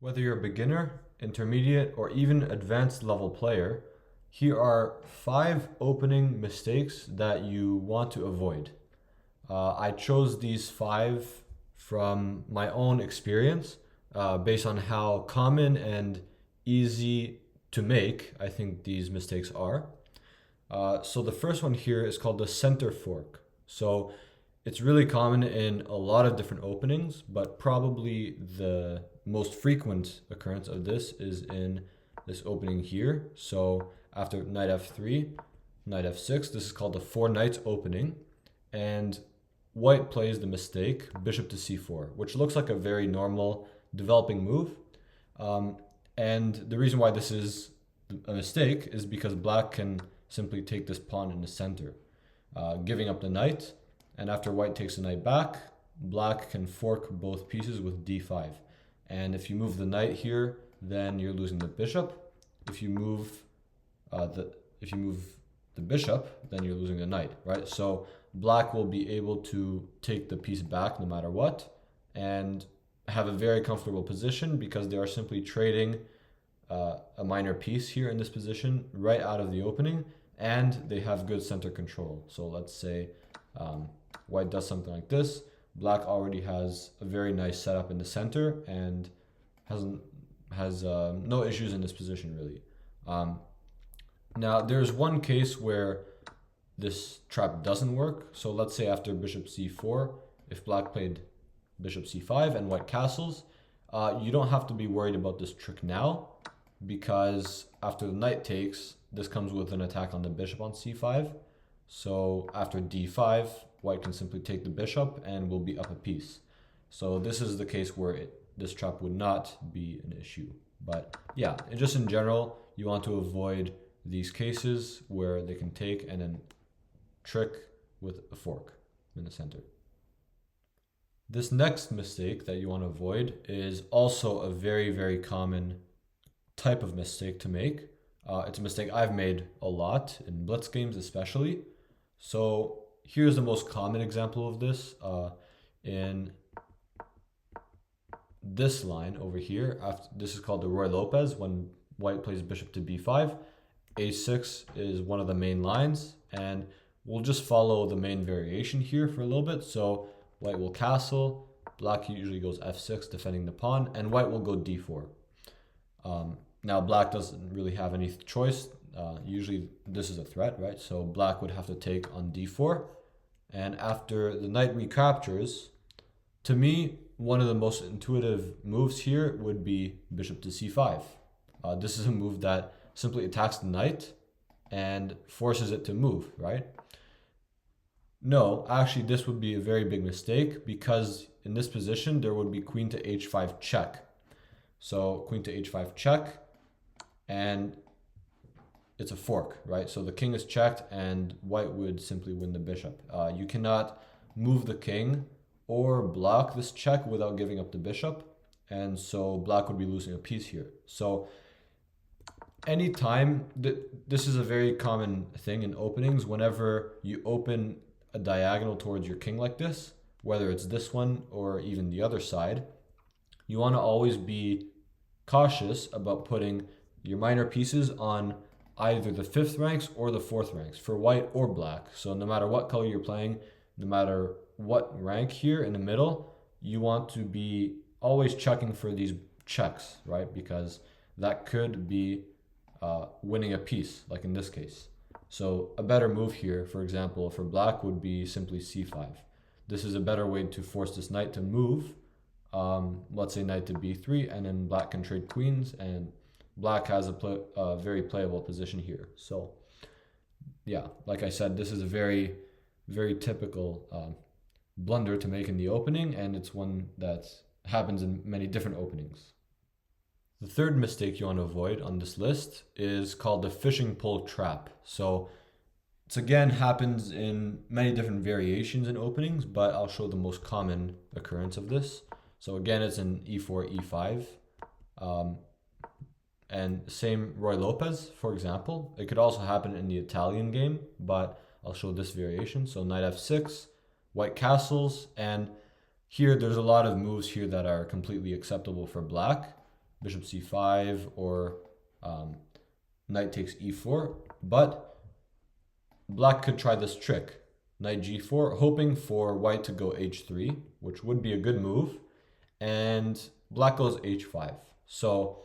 Whether you're a beginner, intermediate, or even advanced level player, here are 5 opening mistakes that you want to avoid. I chose these 5 from my own experience based on how common and easy to make I think these mistakes are. So the first one here is called the center fork. So it's really common in a lot of different openings, but probably the most frequent occurrence of this is in this opening here. So after knight f3, knight f6, this is called the four knights opening. And white plays the mistake, bishop to c4, which looks like a very normal developing move. And the reason why this is a mistake is because black can simply take this pawn in the center, giving up the knight. And after white takes the knight back, black can fork both pieces with d5. And if you move the knight here, then you're losing the bishop. If you move the bishop, then you're losing the knight, right? So black will be able to take the piece back no matter what, and have a very comfortable position because they are simply trading a minor piece here in this position right out of the opening, and they have good center control. So let's say white does something like this. Black already has a very nice setup in the center and has no issues in this position really. Now there's one case where this trap doesn't work. So let's say after bishop c4, if black played bishop c5 and white castles, you don't have to be worried about this trick now, because after the knight takes, this comes with an attack on the bishop on c5. So after d5, white can simply take the bishop and will be up a piece. So this is the case where this trap would not be an issue. But yeah, just in general, you want to avoid these cases where they can take and then trick with a fork in the center. This next mistake that you want to avoid is also a very, very common type of mistake to make. It's a mistake I've made a lot in blitz games especially. So here's the most common example of this in this line over here. This is called the Ruy Lopez, when white plays bishop to b5. a6 is one of the main lines, and we'll just follow the main variation here for a little bit. So white will castle, black usually goes f6 defending the pawn, and white will go d4. Now black doesn't really have any choice. Usually this is a threat, right? So black would have to take on d4. And after the knight recaptures, to me, one of the most intuitive moves here would be bishop to c5. This is a move that simply attacks the knight and forces it to move, right? No, actually this would be a very big mistake, because in this position there would be queen to h5 check. So queen to h5 check, and it's a fork, right? So the king is checked and white would simply win the bishop. You cannot move the king or block this check without giving up the bishop, and so black would be losing a piece here. So anytime, this is a very common thing in openings, whenever you open a diagonal towards your king like this, whether it's this one or even the other side, you want to always be cautious about putting your minor pieces on either the 5th ranks or the 4th ranks for white or black. So no matter what color you're playing, no matter what rank here in the middle, you want to be always checking for these checks, right? Because that could be winning a piece, like in this case. So a better move here, for example, for black would be simply c5. This is a better way to force this knight to move. Let's say knight to b3, and then black can trade queens, and black has a very playable position here. So yeah, like I said, this is a very, very typical blunder to make in the opening, and it's one that happens in many different openings. The third mistake you want to avoid on this list is called the fishing pole trap. So it's again happens in many different variations in openings, but I'll show the most common occurrence of this. So again, it's in e4, e5. And same Ruy Lopez, for example. It could also happen in the Italian game, but I'll show this variation. So knight f6, white castles, and here there's a lot of moves here that are completely acceptable for black. bishop c5 or knight takes e4. But black could try this trick, knight g4, hoping for white to go h3, which would be a good move, and black goes h5. So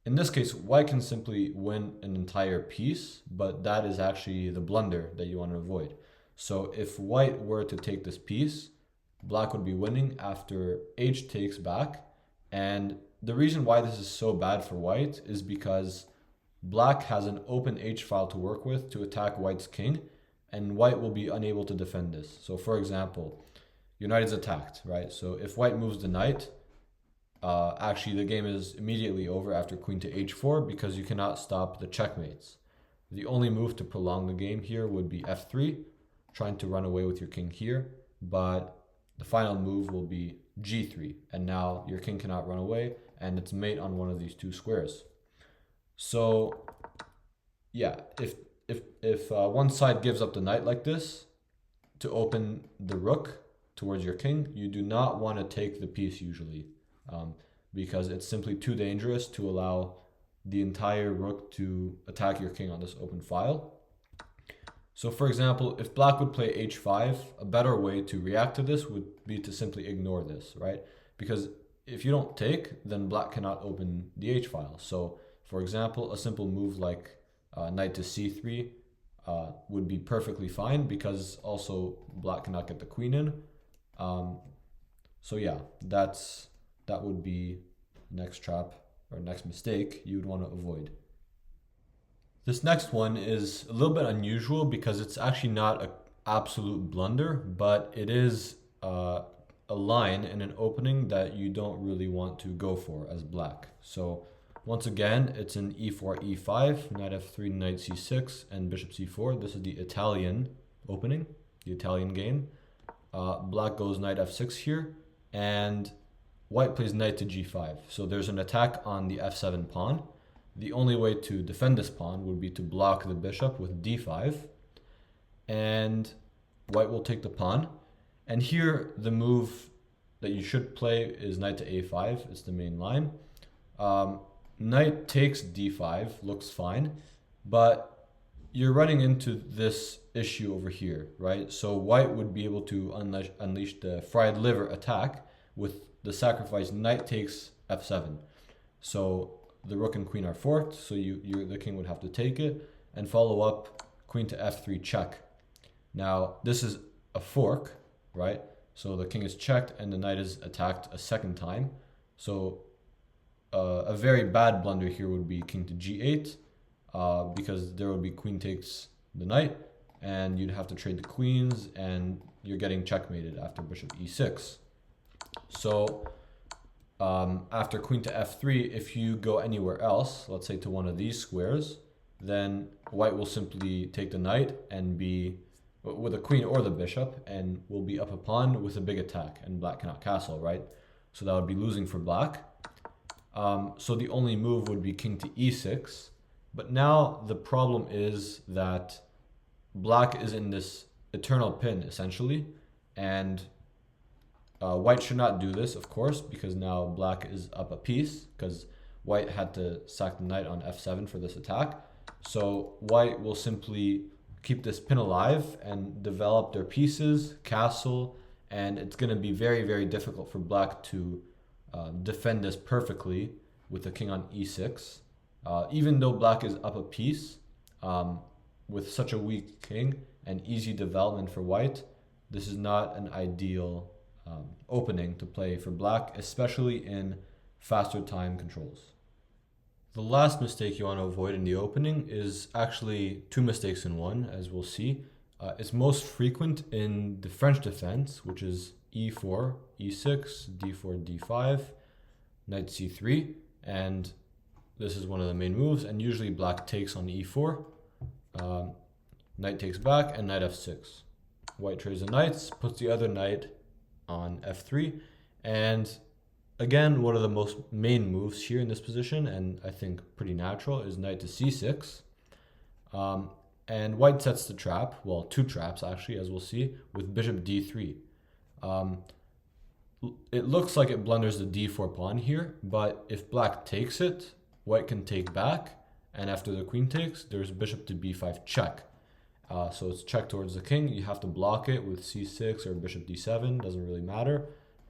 in this case, white can simply win an entire piece, but that is actually the blunder that you want to avoid. So if white were to take this piece, black would be winning after h takes back. And the reason why this is so bad for white is because black has an open h file to work with to attack white's king, and white will be unable to defend this. So for example, your knight is attacked, right? So if white moves the knight, actually the game is immediately over after queen to h4 because you cannot stop the checkmates. The only move to prolong the game here would be f3, trying to run away with your king here, but the final move will be g3, and now your king cannot run away and it's mate on one of these two squares. So yeah, if one side gives up the knight like this to open the rook towards your king, you do not want to take the piece usually, because it's simply too dangerous to allow the entire rook to attack your king on this open file. So for example, if black would play h5, a better way to react to this would be to simply ignore this, right? Because if you don't take, then black cannot open the h file. So for example, a simple move like knight to c3 would be perfectly fine, because also black cannot get the queen in. So yeah, that would be next trap or next mistake you would want to avoid. This next one is a little bit unusual because it's actually not an absolute blunder, but it is a line in an opening that you don't really want to go for as black. So once again, it's an e4, e5, knight f3, knight c6, and bishop c4. This is the Italian opening, the Italian game. Black goes knight f6 here, and white plays knight to g5. So there's an attack on the f7 pawn. The only way to defend this pawn would be to block the bishop with d5, and white will take the pawn. And here the move that you should play is knight to a5. It's the main line. Knight takes d5, looks fine, but you're running into this issue over here, right? So white would be able to unleash the fried liver attack with the sacrifice knight takes f7. So the rook and queen are forked, so the king would have to take it and follow up queen to f3 check. Now this is a fork, right? So the king is checked and the knight is attacked a second time. So a very bad blunder here would be king to g8, because there would be queen takes the knight, and you'd have to trade the queens, and you're getting checkmated after bishop e6. So after queen to f3, if you go anywhere else, let's say to one of these squares, then white will simply take the knight and be with a queen or the bishop, and will be up a pawn with a big attack, and black cannot castle, right? So that would be losing for black. So the only move would be king to e6. But now the problem is that black is in this eternal pin, essentially, and white should not do this, of course, because now black is up a piece, because white had to sack the knight on f7 for this attack. So white will simply keep this pin alive and develop their pieces, castle, and it's going to be very, very difficult for black to defend this perfectly with the king on e6. Even though black is up a piece, with such a weak king and easy development for white, this is not an ideal opening to play for black, especially in faster time controls. The last mistake you want to avoid in the opening is actually two mistakes in one, as we'll see. It's most frequent in the French defense, which is e4, e6, d4, d5, knight c3, and this is one of the main moves, and usually black takes on e4, knight takes back, and knight f6. White trades the knights, puts the other knight on f3, and again, one of the most main moves here in this position, and I think pretty natural, is knight to c6. And white sets the trap, well, two traps actually, as we'll see, with bishop d3. it looks like it blunders the d4 pawn here, but if black takes it, white can take back, and after the queen takes, there's bishop to b5 check. So it's check towards the king. You have to block it with c6 or bishop d7, doesn't really matter.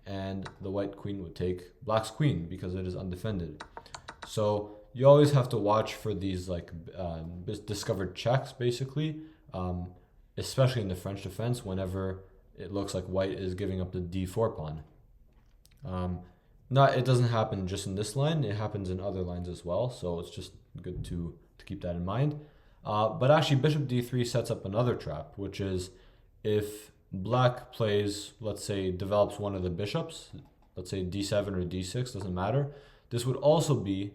And the white queen would take black's queen because it is undefended. So you always have to watch for these like discovered checks, basically, especially in the French defense whenever it looks like white is giving up the d4 pawn. It doesn't happen just in this line, it happens in other lines as well, so it's just good to keep that in mind. But actually bishop d3 sets up another trap, which is if black plays, let's say, develops one of the bishops, let's say d7 or d6, doesn't matter, this would also be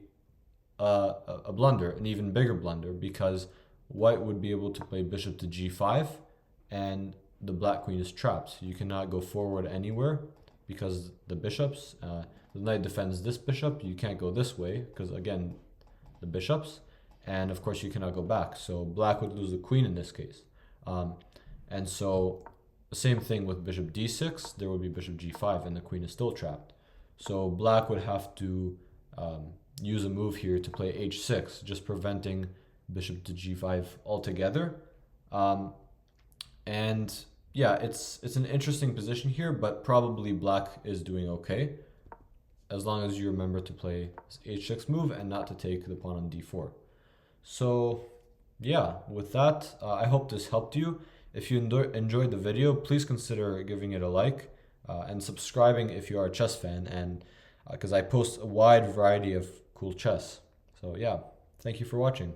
a blunder, an even bigger blunder, because white would be able to play bishop to g5 and the black queen is trapped. You cannot go forward anywhere because the bishops, the knight defends this bishop, you can't go this way because again the bishops, and of course you cannot go back, so black would lose the queen in this case. And so the same thing with bishop d6, there would be bishop g5 and the queen is still trapped. So black would have to use a move here to play h6, just preventing bishop to g5 altogether. And yeah, it's an interesting position here, but probably black is doing okay as long as you remember to play this h6 move and not to take the pawn on d4. So yeah, with that, I hope this helped you. If you enjoyed the video, please consider giving it a like and subscribing if you are a chess fan, and because I post a wide variety of cool chess. So yeah, thank you for watching.